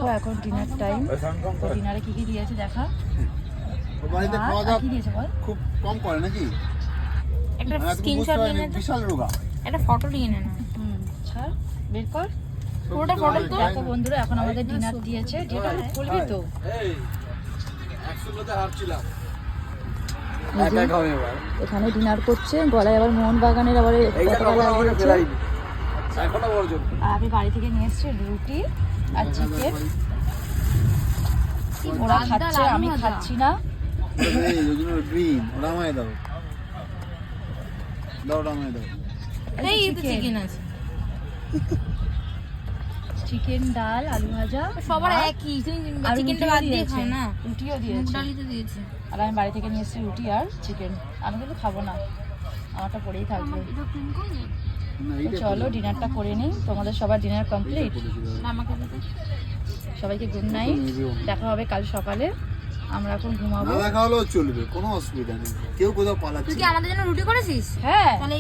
দেখো এখন dinner time. তো ডিনারে কি কি দিয়েছে দেখা। বাড়িতে খাওয়া দাওয়া কি দিয়েছে বল? খুব কম করে নাকি? একটা স্ক্রিনশট নিয়ে নে, বিশাল রোগা। একটা ফটো নিয়ে নে না। ছাড় বের কর পুরোটা ফটো তো। দেখো বন্ধুরা এখন আমাদের ডিনার দিয়েছে। ডিনার বলবি তো এখানে ডিনার করছে। গলায় আবার মোহনবাগানের আবার পতাকা লাগিয়েছে। আর আমি বাড়ি থেকে নিয়ে এসেছি রুটি আর চিকেন। ওরা খাচ্ছে, আমি খাচ্ছি না। গ্রিন ওরা আমায় দাও, ওটা আমায় দাও। এই তো চিকেন আছে। চিকেন, ডাল, আলু ভাজা সবার একই, তুমি আর চিকেনটা বাদ দিয়ে খাও না। রুটিও মুগ দিয়েছে। ডালই তো দিয়েছে। আর আমি বাড়ি থেকে নিয়ে এসেছি রুটি আর চিকেন। আমি কিন্তু খাবো না, আমারটা পড়েই থাকবে। তো চলো ডিনারটা করে নিই। তোমাদের সবার ডিনার কমপ্লিট? আমাকে দিতে। সবাইকে গুড নাইট, দেখা হবে কাল সকালে। আমরা এখন ঘুমাবো। না দেখা হলেও চলবে, কোনো অসুবিধা নেই। কেউ কোথাও পালাচ্ছে তুই কি আমাদের জন্য রুটি করেছিস? হ্যাঁ তাহলে